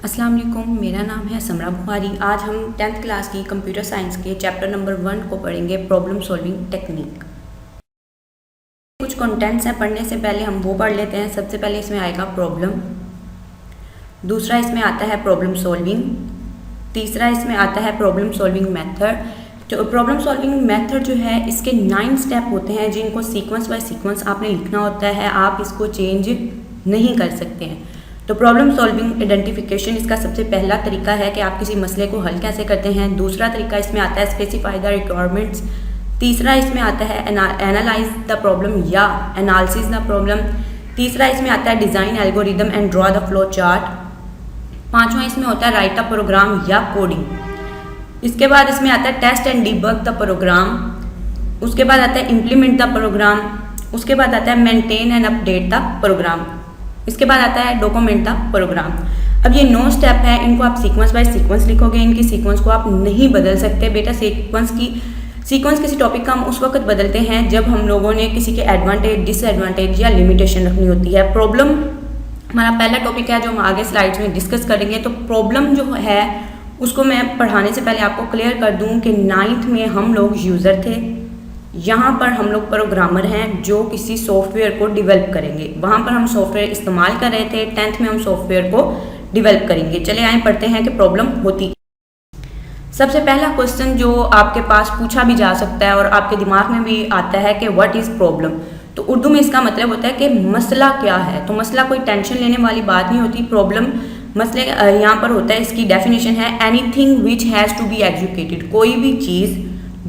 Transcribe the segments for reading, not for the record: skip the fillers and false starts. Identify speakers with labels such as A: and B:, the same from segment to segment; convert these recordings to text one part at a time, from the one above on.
A: अस्सलाम वालेकुम, मेरा नाम है समरा बुखारी। आज हम 10th क्लास की कंप्यूटर साइंस के चैप्टर नंबर 1 को पढ़ेंगे, प्रॉब्लम सॉल्विंग टेक्निक। कुछ कंटेंट्स हैं, पढ़ने से पहले हम वो पढ़ लेते हैं। सबसे पहले इसमें आएगा प्रॉब्लम, दूसरा इसमें आता है प्रॉब्लम सॉल्विंग, तीसरा इसमें आता है प्रॉब्लम सॉल्विंग मेथड। तो प्रॉब्लम सॉल्विंग मेथड जो है, इसके 9 स्टेप होते हैं जिनको सीक्वेंस बाय सीक्वेंस आपने लिखना होता है, आप इसको चेंज नहीं कर सकते हैं। तो प्रॉब्लम सॉल्विंग आइडेंटिफिकेशन इसका सबसे पहला तरीका है कि आप किसी मसले को हल कैसे करते हैं। दूसरा तरीका इसमें आता है स्पेसिफाई द रिक्वायरमेंट्स। तीसरा इसमें आता है एनालाइज द प्रॉब्लम या एनालिसिस द प्रॉब्लम। तीसरा इसमें आता है design algorithm and draw the flow chart. पांचवा इसमें होता है राइट अ प्रोग्राम या कोडिंग। इसके बाद इसमें आता है test and debug the program. उसके बाद आता है इम्प्लीमेंट द प्रोग्राम। उसके बाद आता है maintain and update the program. इसके बाद आता है डॉक्यूमेंट द प्रोग्राम। अब ये 9 स्टेप है, इनको आप सीक्वेंस बाय सीक्वेंस लिखोगे। इनकी सीक्वेंस को आप नहीं बदल सकते बेटा। सीक्वेंस किसी टॉपिक का हम उस वक्त बदलते हैं जब हम लोगों ने किसी के एडवांटेज, डिसएडवांटेज या लिमिटेशन रखनी होती है। प्रॉब्लम हमारा पहला टॉपिक है जो हम आगे स्लाइड्स में डिस्कस करेंगे। तो प्रॉब्लम जो है उसको मैं पढ़ाने से पहले आपको क्लियर कर दूं कि 9th में हम लोग यूज़र थे, यहाँ पर हम लोग प्रोग्रामर हैं जो किसी सॉफ्टवेयर को डेवलप करेंगे। वहाँ पर हम सॉफ्टवेयर इस्तेमाल कर रहे थे, 10th में हम सॉफ्टवेयर को डेवलप करेंगे। चले आए पढ़ते हैं कि प्रॉब्लम होती। सबसे पहला क्वेश्चन जो आपके पास पूछा भी जा सकता है और आपके दिमाग में भी आता है कि व्हाट इज़ प्रॉब्लम। तो उर्दू में इसका मतलब होता है कि मसला क्या है। तो मसला कोई टेंशन लेने वाली बात नहीं होती। प्रॉब्लम मसले यहाँ पर होता है, इसकी डेफिनेशन है anything which has to be executed. कोई भी चीज़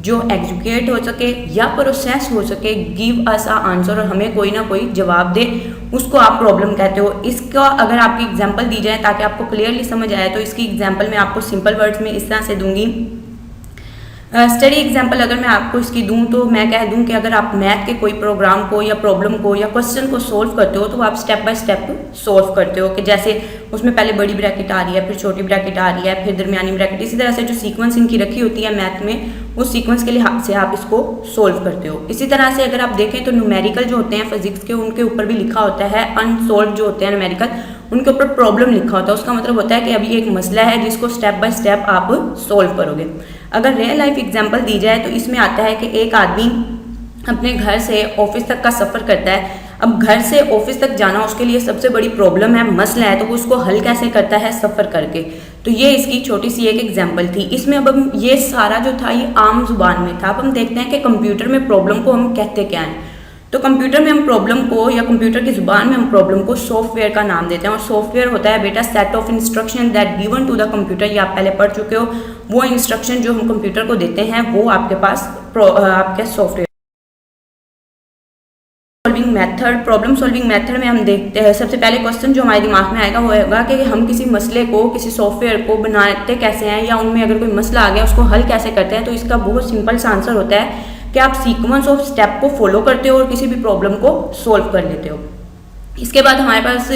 A: जो एग्जीक्यूट हो सके या प्रोसेस हो सके, गिव अस आ आंसर, और हमें कोई ना कोई जवाब दे, उसको आप प्रॉब्लम कहते हो। इसका अगर आपकी एग्जांपल दी जाए ताकि आपको क्लियरली समझ आए, तो इसकी एग्जांपल मैं आपको सिंपल वर्ड्स में इस तरह से दूंगी। स्टडी एग्जांपल अगर मैं आपको इसकी दूं तो मैं कह दूं कि अगर आप मैथ के कोई प्रोग्राम को या प्रॉब्लम को या क्वेश्चन को सोल्व करते हो तो आप स्टेप बाय स्टेप सोल्व करते हो कि जैसे उसमें पहले बड़ी ब्रैकेट आ रही है, फिर छोटी ब्रैकेट आ रही है, फिर दरमियानी ब्रैकेट। इसी तरह से जो सीक्वेंस इनकी रखी होती है मैथ में, उस सीक्वेंस के लिहाज से आप इसको सोल्व करते हो। इसी तरह से अगर आप देखें तो न्यूमेरिकल जो होते हैं फिजिक्स के, उनके ऊपर भी लिखा होता है अनसोल्व जो होते हैं न्यूमेरिकल, उनके ऊपर प्रॉब्लम लिखा होता है। उसका मतलब होता है कि अभी एक मसला है जिसको स्टेप बाय स्टेप आप सोल्व करोगे। अगर रियल लाइफ एग्जांपल दी जाए तो इसमें आता है कि एक आदमी अपने घर से ऑफिस तक का सफ़र करता है। अब घर से ऑफिस तक जाना उसके लिए सबसे बड़ी प्रॉब्लम है, मसला है, तो वो उसको हल कैसे करता है सफ़र करके। तो ये इसकी छोटी सी एक एग्जांपल थी। इसमें अब हम ये सारा जो था ये आम जुबान में था। अब हम देखते हैं कि कंप्यूटर में प्रॉब्लम को हम कहते क्या हैं। तो कंप्यूटर में हम प्रॉब्लम को, या कंप्यूटर की जुबान में हम प्रॉब्लम को सॉफ्टवेयर का नाम देते हैं। और सॉफ्टवेयर होता है बेटा set of instruction that given to the computer. ये आप पहले पढ़ चुके हो। वो इंस्ट्रक्शन जो हम कंप्यूटर को देते हैं वो आपके पास आपके software. Solving method, problem solving method में हम देखते हैं सबसे पहले क्वेश्चन जो हमारे दिमाग में आएगा वो होगा कि हम किसी मसले को, किसी सॉफ्टवेयर को बनाते कैसे हैं, या उनमें अगर कोई मसला आ गया उसको हल कैसे करते हैं। तो इसका बहुत सिंपल सा आंसर होता है कि आप सीक्वेंस ऑफ स्टेप को फॉलो करते हो और किसी भी प्रॉब्लम को सोल्व कर लेते हो। इसके बाद हमारे पास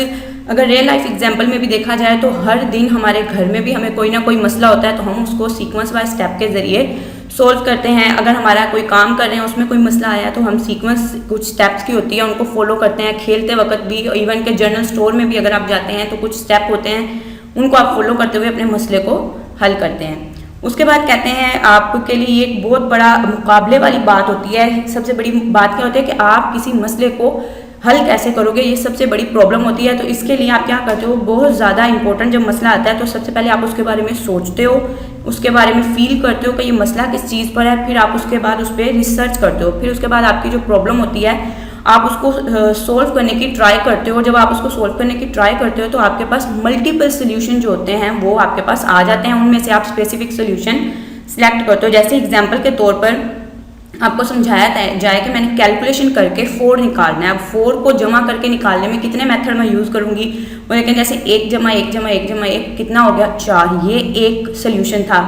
A: अगर रियल लाइफ एग्जांपल में भी देखा जाए तो हर दिन हमारे घर में भी हमें कोई ना कोई मसला होता है, तो हम उसको सीक्वेंस बाय स्टेप के ज़रिए सोल्व करते हैं। अगर हमारा कोई काम कर रहे हैं उसमें कोई मसला आया तो हम सीक्वेंस कुछ स्टेप्स की होती है उनको फॉलो करते हैं। खेलते वक्त भी, इवन के जनरल स्टोर में भी अगर आप जाते हैं तो कुछ स्टेप होते हैं, उनको आप फॉलो करते हुए अपने मसले को हल करते हैं। उसके बाद कहते हैं आपके लिए ये एक बहुत बड़ा मुकाबले वाली बात होती है। सबसे बड़ी बात क्या होती है कि आप किसी मसले को हल कैसे करोगे, ये सबसे बड़ी प्रॉब्लम होती है। तो इसके लिए आप क्या करते हो, बहुत ज़्यादा इंपॉर्टेंट जब मसला आता है तो सबसे पहले आप उसके बारे में सोचते हो, उसके बारे में फील करते हो कि ये मसला किस चीज़ पर है। फिर आप उसके बाद उस पर रिसर्च करते हो। फिर उसके बाद आपकी जो प्रॉब्लम होती है आप उसको सोल्व करने की ट्राई करते हो। जब आप उसको सोल्व करने की ट्राई करते हो तो आपके पास मल्टीपल सोल्यूशन जो होते हैं वो आपके पास आ जाते हैं। उनमें से आप स्पेसिफिक सोल्यूशन सिलेक्ट करते हो। जैसे एग्जांपल के तौर पर आपको समझाया जाए कि मैंने कैलकुलेशन करके 4 निकालना है। अब 4 को जमा करके निकालने में कितने मेथड मैं यूज़ करूँगी, वो लेकिन जैसे 1 जमा 1 जमा 1 जमा 1 कितना हो गया, 4। ये एक सोल्यूशन था।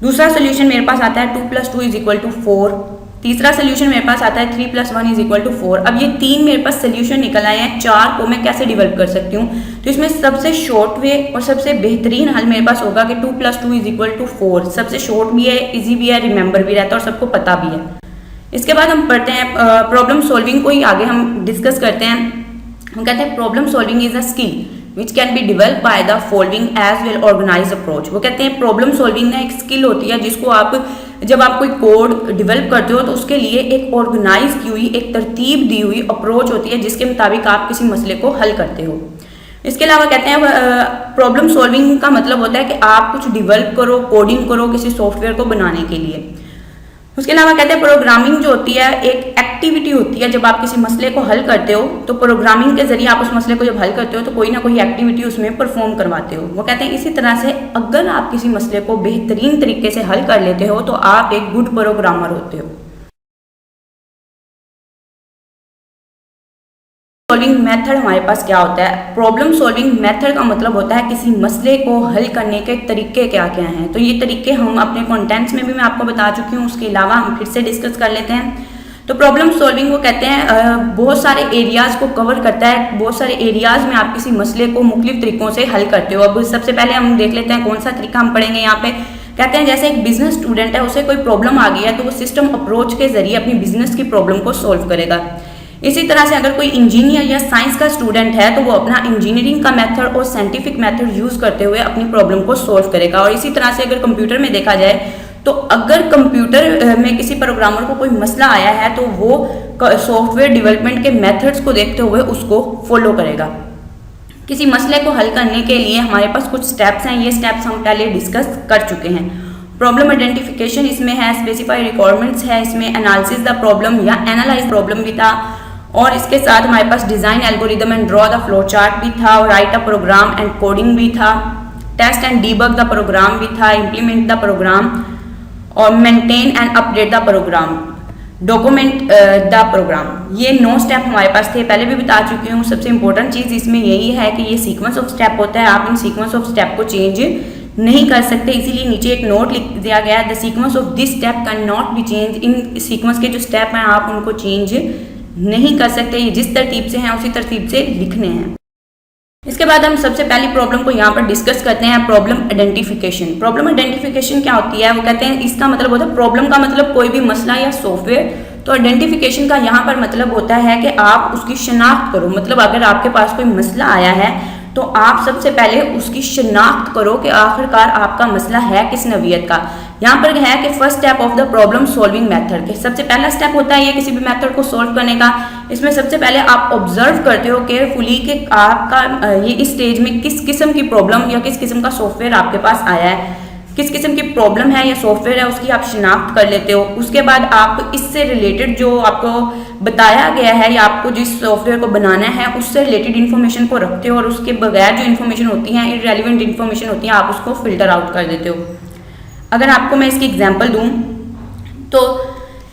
A: दूसरा सोल्यूशन मेरे पास आता है 2 + 2 = 4। तीसरा सोल्यूशन मेरे पास आता है 3 + 1 = 4। अब ये 3 मेरे पास सोल्यूशन निकल आए हैं। 4 को मैं कैसे डेवलप कर सकती हूँ, तो इसमें सबसे शॉर्ट वे और सबसे बेहतरीन हल मेरे पास होगा कि 2 + 2 = 4। सबसे शॉर्ट भी है, इजी भी है, रिमेंबर भी रहता है और सबको पता भी है। इसके बाद हम पढ़ते हैं प्रॉब्लम सॉल्विंग को ही आगे हम डिस्कस करते हैं। हम कहते हैं problem solving is a skill which can be develop by the following as well organise approach. वो कहते हैं प्रॉब्लम सॉल्विंग ना एक स्किल होती है जिसको आप जब आप कोई कोड डेवलप करते हो तो उसके लिए एक ऑर्गेनाइज की हुई, एक तरतीब दी हुई अप्रोच होती है जिसके मुताबिक आप किसी मसले को हल करते हो। इसके अलावा कहते हैं प्रॉब्लम सॉल्विंग का मतलब होता है कि आप कुछ डेवलप करो, कोडिंग करो किसी सॉफ्टवेयर को बनाने के लिए। उसके अलावा कहते हैं प्रोग्रामिंग जो होती है एक एक्टिविटी होती है। जब आप किसी मसले को हल करते हो तो प्रोग्रामिंग के जरिए आप उस मसले को जब हल करते हो तो कोई ना कोई एक्टिविटी उसमें परफॉर्म करवाते हो। वो कहते हैं इसी तरह से अगर आप किसी मसले को बेहतरीन तरीके से हल कर लेते हो तो आप एक गुड प्रोग्रामर होते हो। सॉल्विंग मेथड हमारे पास क्या होता है? प्रॉब्लम सॉल्विंग मेथड का मतलब होता है किसी मसले को हल करने के तरीके क्या क्या हैं। तो ये तरीके हम अपने कंटेंट्स में भी मैं आपको बता चुकी हूँ, उसके अलावा हम फिर से डिस्कस कर लेते हैं। तो प्रॉब्लम सॉल्विंग वो कहते हैं बहुत सारे एरियाज को कवर करता है। बहुत सारे एरियाज में आप किसी मसले को मुख्तलिफ तरीकों से हल करते हो। अब सबसे पहले हम देख लेते हैं कौन सा तरीका हम पढ़ेंगे यहाँ पे। कहते हैं जैसे एक बिजनेस स्टूडेंट है, उसे कोई प्रॉब्लम आ गई है तो वो सिस्टम अप्रोच के जरिए अपनी बिजनेस की प्रॉब्लम को सॉल्व करेगा। इसी तरह से अगर कोई इंजीनियर या साइंस का स्टूडेंट है तो वो अपना इंजीनियरिंग का मेथड और साइंटिफिक मेथड यूज करते हुए अपनी प्रॉब्लम को सॉल्व करेगा। और इसी तरह से अगर कंप्यूटर में देखा जाए तो अगर कंप्यूटर में किसी प्रोग्रामर को कोई मसला आया है तो वो सॉफ्टवेयर डेवलपमेंट के मेथड्स को देखते हुए उसको फॉलो करेगा। किसी मसले को हल करने के लिए हमारे पास कुछ स्टेप्स हैं। ये स्टेप्स हम पहले डिस्कस कर चुके हैं। प्रॉब्लम आइडेंटिफिकेशन इसमें है, स्पेसिफाई रिक्वायरमेंट्स है, इसमें एनालिसिस द प्रॉब्लम या एनालाइज प्रॉब्लम भी था, और इसके साथ हमारे पास design algorithm and draw the flow chart भी था, और write a program and coding भी था, test and debug the program भी था, इम्प्लीमेंट द प्रोग्राम और maintain and update the program, document the program. ये 9 स्टेप हमारे पास थे, पहले भी बता चुकी हूँ। सबसे इंपॉर्टेंट चीज़ इसमें यही है कि ये सीक्वेंस ऑफ स्टेप होता है, आप इन सीक्वेंस ऑफ स्टेप को चेंज नहीं कर सकते, इसीलिए नीचे एक नोट लिख दिया गया है, the sequence of this step can not be change. In sequence के जो स्टेप हैं आप उनको चेंज नहीं कर सकते, ये जिस तरतीब से हैं उसी तरतीब से लिखने हैं। इसके बाद हम सबसे पहली प्रॉब्लम को यहाँ पर डिस्कस करते हैं, प्रॉब्लम आइडेंटिफिकेशन। प्रॉब्लम आइडेंटिफिकेशन क्या होती है? वो कहते हैं इसका मतलब होता है प्रॉब्लम का मतलब कोई भी मसला या सॉफ्टवेयर, तो आइडेंटिफिकेशन का यहाँ पर मतलब होता है कि आप उसकी शनाख्त करो। मतलब अगर आपके पास कोई मसला आया है तो आप सबसे पहले उसकी शनाख्त करो कि आखिरकार आपका मसला है किस नौइयत का। यहाँ पर है कि first step of the problem solving method के सबसे पहला स्टेप होता है ये किसी भी मेथड को सॉल्व करने का। इसमें सबसे पहले आप ऑब्जर्व करते हो केयरफुली कि आपका ये इस स्टेज में किस किस्म की प्रॉब्लम या किस किस्म का सॉफ्टवेयर आपके पास आया है, किस किस्म की प्रॉब्लम है या सॉफ्टवेयर है, उसकी आप शिनाख्त कर लेते हो। उसके बाद आप इससे रिलेटेड जो आपको बताया गया है या आपको जिस सॉफ्टवेयर को बनाना है उससे रिलेटेड इन्फॉर्मेशन को रखते हो, और उसके बगैर जो इन्फॉर्मेशन होती है, इररेलेवेंट इन्फॉर्मेशन होती है, आप उसको फिल्टर आउट कर देते हो। अगर आपको मैं इसकी एग्जाम्पल दूँ तो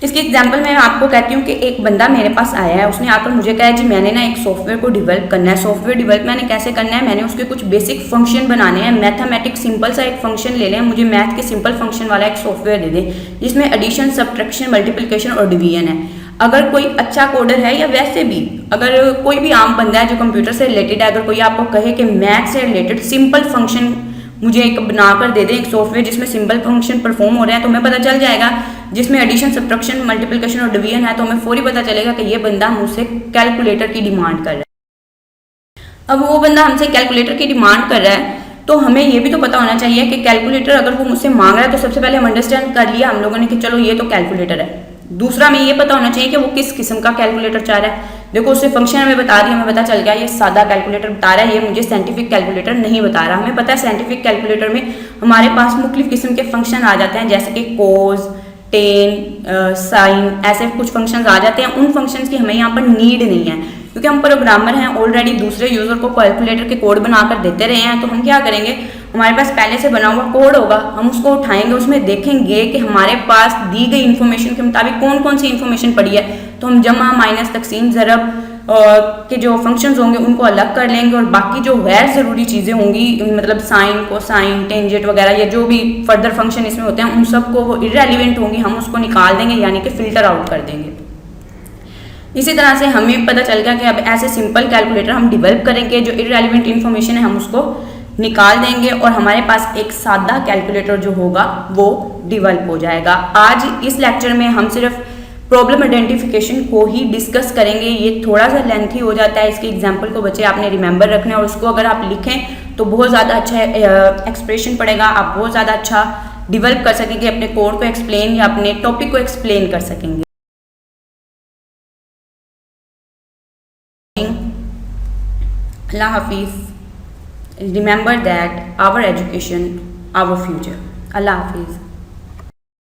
A: इसकी एग्जाम्पल मैं आपको कहती हूँ कि एक बंदा मेरे पास आया है, उसने आकर मुझे कहा है जी मैंने ना एक सॉफ्टवेयर को डेवलप करना है। सॉफ्टवेयर डेवलप मैंने कैसे करना है, मैंने उसके कुछ बेसिक फंक्शन बनाने हैं। मैथमेटिक सिंपल सा एक फंक्शन ले लें, मुझे मैथ के सिंपल फंक्शन वाला एक सॉफ्टवेयर दे दें जिसमें एडिशन, सब्ट्रैक्शन, मल्टीप्लिकेशन और डिवीजन है। अगर कोई अच्छा कोडर है या वैसे भी अगर कोई भी आम बंदा है जो कंप्यूटर से रिलेटेड है, अगर कोई आपको कहे कि मैथ से रिलेटेड सिंपल फंक्शन मुझे एक बनाकर दे दें, एक सॉफ्टवेयर जिसमें सिंपल फंक्शन परफॉर्म हो रहे हैं, तो हमें पता चल जाएगा जिसमें एडिशन, सब्ट्रैक्शन, मल्टीप्लिकेशन और डिवीजन है, तो हमें फौरी पता चलेगा कि ये बंदा मुझसे कैलकुलेटर की डिमांड कर रहा है। अब वो बंदा हमसे कैलकुलेटर की डिमांड कर रहा है तो हमें ये भी तो पता होना चाहिए कि कैलकुलेटर अगर वो मुझसे मांग रहा है तो सबसे पहले हम अंडरस्टैंड कर लिया हम लोगों ने कि चलो ये तो कैलकुलेटर है। दूसरा हमें ये पता होना चाहिए कि वो किस किस्म का कैलकुलेटर चाह रहा है। देखो उससे फंक्शन हमें बता दिया, हमें पता चल गया ये सादा कैलकुलेटर बता रहा है, ये मुझे साइंटिफिक कैलकुलेटर नहीं बता रहा। हमें पता है साइंटिफिक कैलकुलेटर में हमारे पास मुख्तलिफ किस्म के फंक्शन आ जाते हैं, जैसे कि कोस, टेन, साइन, ऐसे कुछ फंक्शंस आ जाते हैं। उन फंक्शंस की हमें यहाँ पर नीड नहीं है क्योंकि हम प्रोग्रामर हैं, ऑलरेडी दूसरे यूजर को कैलकुलेटर के कोड बनाकर देते रहे हैं। तो हम क्या करेंगे, हमारे पास पहले से बना हुआ कोड होगा, हम उसको उठाएंगे, उसमें देखेंगे कि हमारे पास दी गई इन्फॉर्मेशन के मुताबिक कौन कौन सी इन्फॉर्मेशन पड़ी है, तो हम जमा, माइनस, तकसीम, ज़रब के जो फंक्शंस होंगे उनको अलग कर लेंगे, और बाकी जो गैर ज़रूरी चीज़ें होंगी, मतलब साइन, कोसाइन, टेंजेंट वगैरह या जो भी फर्दर फंक्शन इसमें होते हैं उन सबको वो इररेलेवेंट होंगी, हम उसको निकाल देंगे, यानी कि फिल्टर आउट कर देंगे। इसी तरह से हमें पता चल गया कि अब ऐसे सिंपल कैलकुलेटर हम डेवलप करेंगे, जो इररेलेवेंट इन्फॉर्मेशन है हम उसको निकाल देंगे और हमारे पास एक सादा कैलकुलेटर जो होगा वो डेवलप हो जाएगा। आज इस लेक्चर में हम सिर्फ प्रॉब्लम आइडेंटिफिकेशन को ही डिस्कस करेंगे। ये थोड़ा सा लेंथी हो जाता है, इसके एग्जाम्पल को बच्चे आपने रिमेंबर रखना है और उसको अगर आप लिखें तो बहुत ज़्यादा अच्छा एक्सप्रेशन पड़ेगा, आप बहुत ज़्यादा अच्छा डेवलप कर सकेंगे, अपने कोड को एक्सप्लेन या अपने टॉपिक को एक्सप्लेन कर सकेंगे। अल्लाह हाफिज़। Remember that our education our future. अल्लाह हाफिज़।